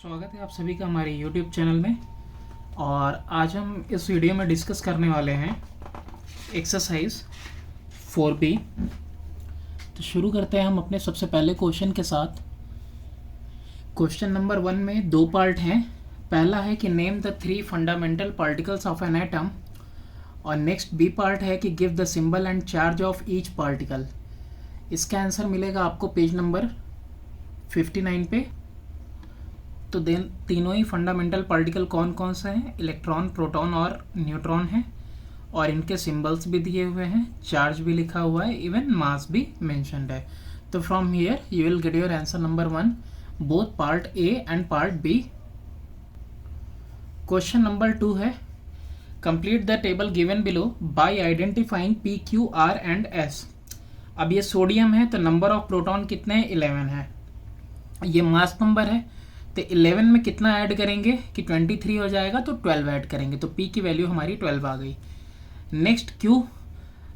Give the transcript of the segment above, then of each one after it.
स्वागत है आप सभी का हमारे YouTube चैनल में। और आज हम इस वीडियो में डिस्कस करने वाले हैं एक्सरसाइज 4B। तो शुरू करते हैं हम अपने सबसे पहले क्वेश्चन के साथ। क्वेश्चन नंबर 1 में दो पार्ट हैं। पहला है कि name the 3 fundamental particles of an atom, और नेक्स्ट बी पार्ट है कि give the symbol and charge of each particle. इसका आंसर मिलेगा आपको पेज नंबर 59 पे। तो देन तीनों ही फंडामेंटल पार्टिकल कौन कौन से हैं? इलेक्ट्रॉन, प्रोटॉन और न्यूट्रॉन हैं, और इनके सिंबल्स भी दिए हुए हैं, चार्ज भी लिखा हुआ है, इवन मास भी मेंशन्ड है। तो from here you will get your answer number 1, both part A and part B. Question number 2 है complete the table given below by identifying P, Q, R and S. अब ये सोडियम है तो number of proton कितने हैं? 11 है। ये mass number है तो 11 में कितना ऐड करेंगे कि 23 हो जाएगा, तो 12 ऐड करेंगे, तो P की वैल्यू हमारी 12 आ गई। नेक्स्ट Q,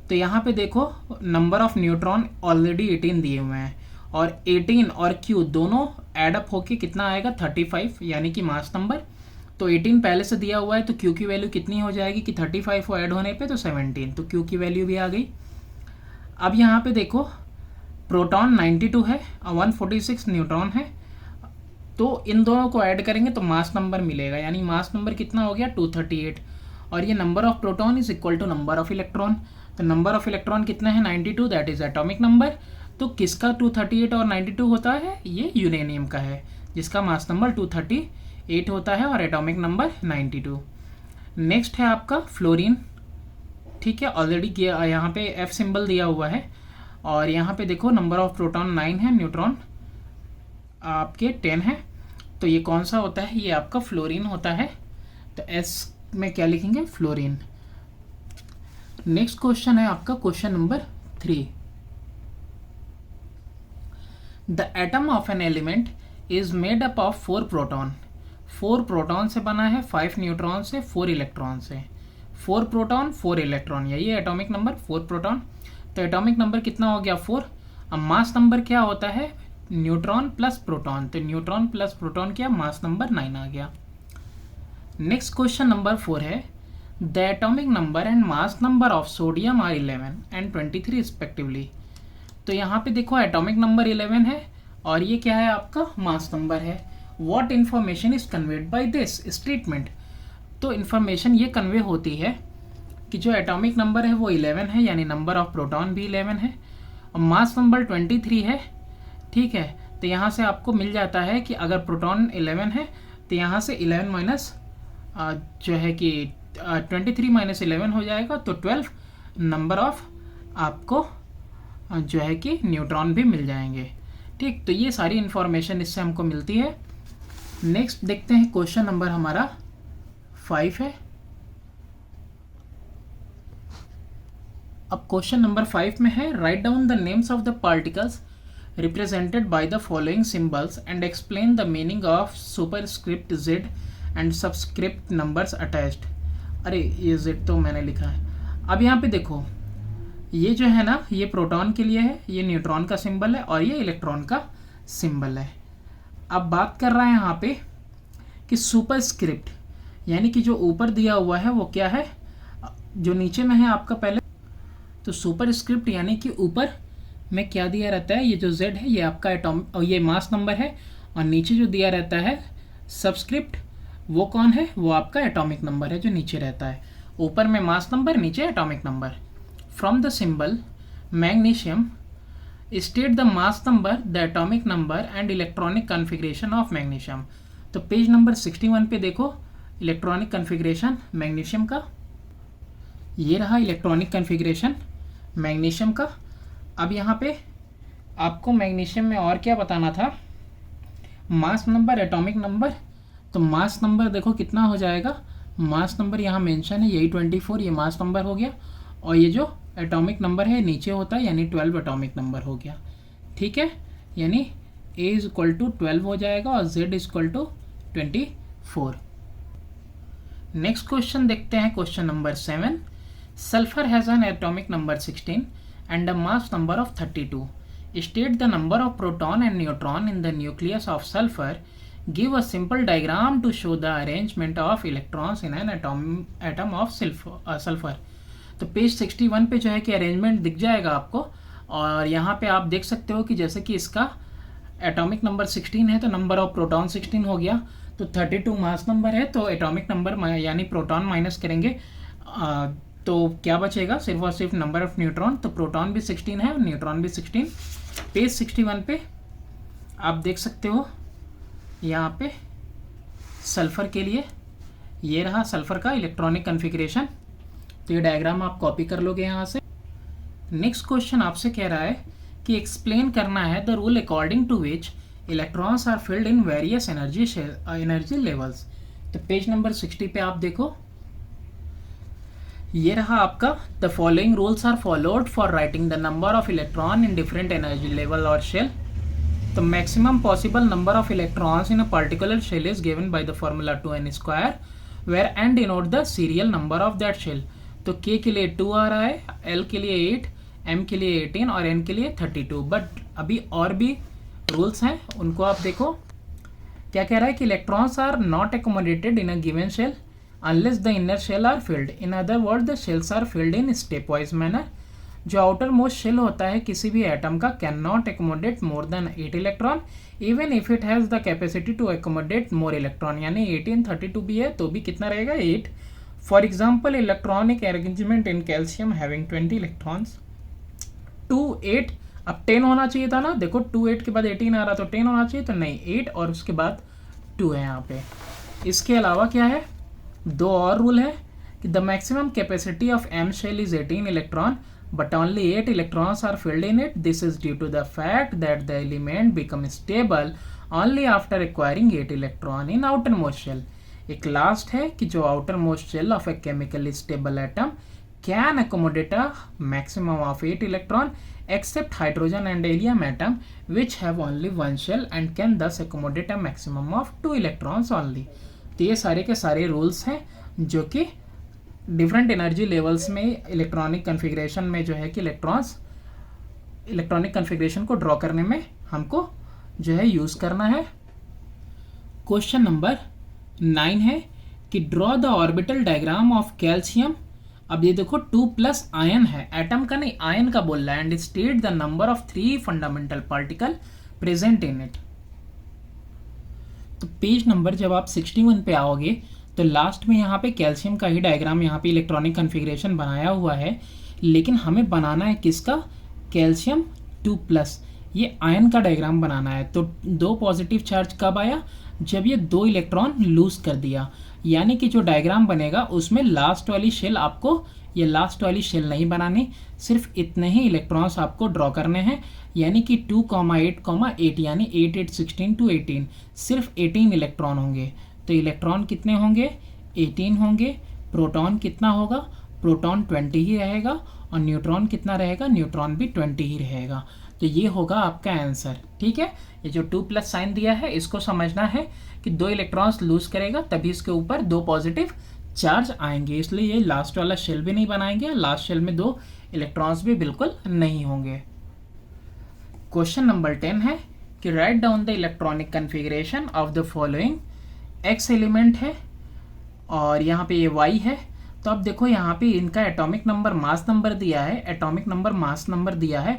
तो यहाँ पे देखो नंबर ऑफ न्यूट्रॉन ऑलरेडी 18 दिए हुए हैं, और 18 और Q दोनों ऐड अप होके कितना आएगा? 35, यानी कि मास नंबर। तो 18 पहले से दिया हुआ है तो Q की वैल्यू कितनी हो जाएगी कि 35 को ऐड होने पे तो 17, तो Q की वैल्यू भी आ गई। अब यहाँ पे देखो प्रोटॉन 92 है और 146 न्यूट्रॉन है, तो इन दोनों को ऐड करेंगे तो मास नंबर मिलेगा, यानी मास नंबर कितना हो गया? 238। और ये number of proton is equal to number of electron, तो नंबर ऑफ इलेक्ट्रॉन कितना है? 92, दैट इज एटॉमिक नंबर। तो किसका 238 और 92 होता है? ये यूरेनियम का है, जिसका मास नंबर 238 होता है और एटॉमिक नंबर 92। नेक्स्ट है आपका फ्लोरीन। ठीक है, ऑलरेडी यहाँ पे F सिंबल दिया हुआ है, और यहाँ पे देखो नंबर ऑफ प्रोटॉन 9 है, न्यूट्रॉन आपके 10 है, तो ये कौन सा होता है? ये आपका फ्लोरीन होता है। तो S में क्या लिखेंगे? फ्लोरीन। नेक्स्ट क्वेश्चन है आपका question number 3। The atom of an element is made up of 4 proton. 4 proton से बना है, 5 न्यूट्रॉन से, 4 इलेक्ट्रॉन से। 4 प्रोटॉन 4 इलेक्ट्रॉन, यही है एटॉमिक नंबर 4 प्रोटॉन। तो एटॉमिक नंबर कितना हो गया? 4। अब मास नंबर क्या होता है? न्यूट्रॉन प्लस प्रोटॉन, तो न्यूट्रॉन प्लस प्रोटॉन क्या? मास नंबर 9 आ गया। नेक्स्ट क्वेश्चन नंबर 4 है the atomic number and mass number of sodium are 11 and 23 respectively. तो यहाँ पे देखो एटॉमिक नंबर 11 है और ये क्या है? आपका मास नंबर है। What information is conveyed by this statement. तो इन्फॉर्मेशन ये कन्वे होती है कि जो एटॉमिक नंबर है वो 11 है, यानी नंबर ऑफ प्रोटॉन भी 11 है, और मास नंबर 23 है। ठीक है, तो यहाँ से आपको मिल जाता है कि अगर प्रोटॉन 11 है तो यहाँ से 11 माइनस जो है कि 23 माइनस 11 हो जाएगा, तो 12 नंबर ऑफ आपको जो है कि न्यूट्रॉन भी मिल जाएंगे। ठीक, तो ये सारी इन्फॉर्मेशन इससे हमको मिलती है। नेक्स्ट देखते हैं क्वेश्चन नंबर हमारा 5 है। अब क्वेश्चन नंबर 5 में है write down the names of the particles represented by the following symbols and explain the meaning of superscript Z and subscript numbers attached। अरे ये Z तो मैंने लिखा है। अब यहाँ पे देखो ये जो है ना, ये प्रोटॉन के लिए है, ये न्यूट्रॉन का सिंबल है, और ये इलेक्ट्रॉन का सिंबल है। अब बात कर रहा है यहाँ पे कि सुपरस्क्रिप्ट, यानी कि जो ऊपर दिया हुआ है वो क्या है, जो नीचे में है आपका पहले। तो सुपरस्क्रिप्ट यानी कि ऊपर में क्या दिया रहता है? ये जो Z है ये आपका एटॉमिक और ये मास नंबर है, और नीचे जो दिया रहता है सबस्क्रिप्ट वो कौन है? वो आपका एटॉमिक नंबर है जो नीचे रहता है। ऊपर में मास नंबर, नीचे atomic number. From the symbol magnesium state the mass number, the atomic number and electronic configuration of magnesium. तो पेज नंबर 61 पे देखो इलेक्ट्रॉनिक कन्फिग्रेशन मैग्नीशियम का, ये रहा इलेक्ट्रॉनिक कन्फिग्रेशन मैग्नीशियम का। अब यहाँ पे आपको मैग्नीशियम में और क्या बताना था? Mass number, atomic number. तो मास नंबर देखो कितना हो जाएगा? मास नंबर यहाँ मेंशन है, यही 24, ये मास नंबर हो गया, और ये जो एटॉमिक नंबर है नीचे होता है, यानी 12 एटॉमिक नंबर हो गया। ठीक है, यानी A इज इक्वल टू 12 हो जाएगा और Z is equal to 24। Next question देखते हैं question number 7। Sulphur has an atomic number 16 and a mass number of 32. State the number of proton and neutron in the nucleus of sulfur give a simple diagram to show the arrangement of electrons in an atom of sulphur. तो page 61 पे जो है कि arrangement दिख जाएगा आपको, और यहाँ पे आप देख सकते हो कि जैसे कि इसका एटॉमिक नंबर 16 है तो नंबर ऑफ प्रोटॉन 16 हो गया, तो 32 मास नंबर है, तो एटॉमिक नंबर यानी प्रोटॉन माइनस करेंगे तो क्या बचेगा, सिर्फ और सिर्फ नंबर ऑफ न्यूट्रॉन। तो प्रोटॉन भी 16 है और न्यूट्रॉन भी 16। पेज 61 पे आप देख सकते हो यहाँ पे सल्फर के लिए ये रहा सल्फर का इलेक्ट्रॉनिक कन्फिग्रेशन। तो ये डायग्राम आप कॉपी कर लोगे यहाँ से। नेक्स्ट क्वेश्चन आपसे कह रहा है कि एक्सप्लेन करना है the rule according to which electrons are filled in various energy levels. तो पेज नंबर 60 पे आप देखो ये रहा आपका the following rules are followed for writing the number of electron in different energy level और शेल। तो maximum possible number of electrons in a particular shell is given by the formula 2n² where n denote the serial number of that shell. तो k के लिए 2 आ रहा है, l के लिए 8, m के लिए 18 और n के लिए 32। बट अभी और भी रूल्स हैं, उनको आप देखो। क्या कह रहा है कि electrons are not accommodated in a given shell unless the inner shell are filled. In other word the shells are filled in step wise manner. जो आउटर मोस्ट शेल होता है किसी भी एटम का can not accommodate more than 8 electron even if it has the capacity to accommodate more electron. यानी 18 32 भी है तो भी कितना रहेगा 8। For example electronic arrangement in calcium having 20 electrons 2 8। अब 10 होना चाहिए था ना, देखो 2 8 के बाद 18 आ रहा तो 10 होना चाहिए, तो नहीं 8 और उसके बाद 2 है यहाँ पे। इसके अलावा क्या है, दो और रूल है कि the maximum capacity of M shell is 18 electron but only 8 electrons are filled in it. This is due to the fact that the element becomes stable only after acquiring 8 electron in outermost shell. एक last है कि जो outermost shell of a chemically stable atom can accommodate a maximum of 8 electron except hydrogen and helium atom which have only one shell and can thus accommodate a maximum of 2 electrons only. तो ये सारे के सारे rules हैं जो कि different energy levels में electronic configuration में जो है कि इलेक्ट्रॉनिक कन्फिग्रेशन को ड्रॉ करने में हमको जो है यूज़ करना है। क्वेश्चन नंबर 9 है कि draw the orbital diagram of calcium. अब ये देखो 2+ आयन है, एटम का नहीं आयन का बोल रहा है, and state the number of 3 fundamental particle present in it. तो पेज नंबर जब आप 61 पे आओगे तो लास्ट में यहाँ पे कैल्शियम का ही डायग्राम यहाँ पे इलेक्ट्रॉनिक कन्फिग्रेशन बनाया हुआ है, लेकिन हमें बनाना है किसका, कैल्शियम 2+, ये आयन का डायग्राम बनाना है। तो 2 पॉजिटिव चार्ज कब आया, जब ये 2 इलेक्ट्रॉन लूज कर दिया, यानी कि जो डायग्राम बनेगा उसमें लास्ट वाली शेल आपको, ये लास्ट वाली शेल नहीं बनानी, सिर्फ इतने ही इलेक्ट्रॉन्स आपको ड्रॉ करने हैं, यानी कि 2,8,8 यानी 8 8 16 to 18 सिर्फ 18 इलेक्ट्रॉन होंगे। तो इलेक्ट्रॉन कितने होंगे, 18 होंगे। प्रोटॉन कितना होगा, प्रोटॉन 20 ही रहेगा, और न्यूट्रॉन कितना रहेगा, न्यूट्रॉन भी 20 ही रहेगा। तो ये होगा आपका आंसर। ठीक है, ये जो 2+ साइन दिया है इसको समझना है कि 2 इलेक्ट्रॉन्स लूज करेगा तभी इसके ऊपर 2 पॉजिटिव चार्ज आएंगे, इसलिए ये लास्ट वाला शेल भी नहीं बनाएंगे, लास्ट शेल में 2 इलेक्ट्रॉन्स भी बिल्कुल नहीं होंगे। क्वेश्चन नंबर 10 है कि write down the electronic configuration of the following. X element है और यहाँ पे ये वाई है। तो अब देखो यहाँ पे इनका एटॉमिक नंबर मास नंबर दिया है, एटॉमिक नंबर मास नंबर दिया है,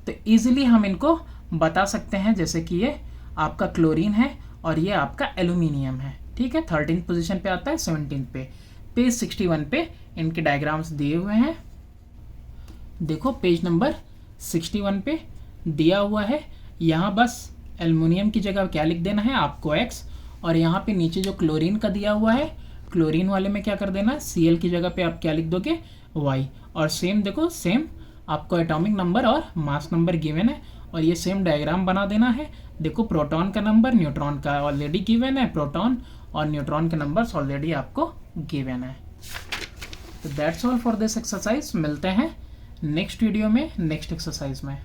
तो इजीली हम इनको बता सकते हैं, जैसे कि ये आपका क्लोरीन है और ये आपका एल्यूमिनियम है। ठीक है, 13th पोजीशन पे आता है, 17th पे। पेज 61 पे इनके डायग्राम्स दिए हुए हैं। देखो पेज नंबर 61 पे दिया हुआ है, यहाँ बस एल्यूमिनियम की जगह क्या लिख देना है आपको x, और यहाँ पे नीचे जो क्लोरीन का दिया हुआ है, क्लोरीन वाले में क्या कर देना है, Cl की जगह पे आप क्या लिख दोगे y। और सेम देखो, सेम आपको एटॉमिक नंबर और मास नंबर गिवन है, और ये सेम डायग्राम बना देना है। देखो प्रोटॉन का नंबर, न्यूट्रॉन का ऑलरेडी गिवन है, प्रोटॉन और न्यूट्रॉन के नंबर्स ऑलरेडी आपको गिवन है। तो that's all for this exercise. मिलते हैं नेक्स्ट वीडियो में नेक्स्ट एक्सरसाइज में।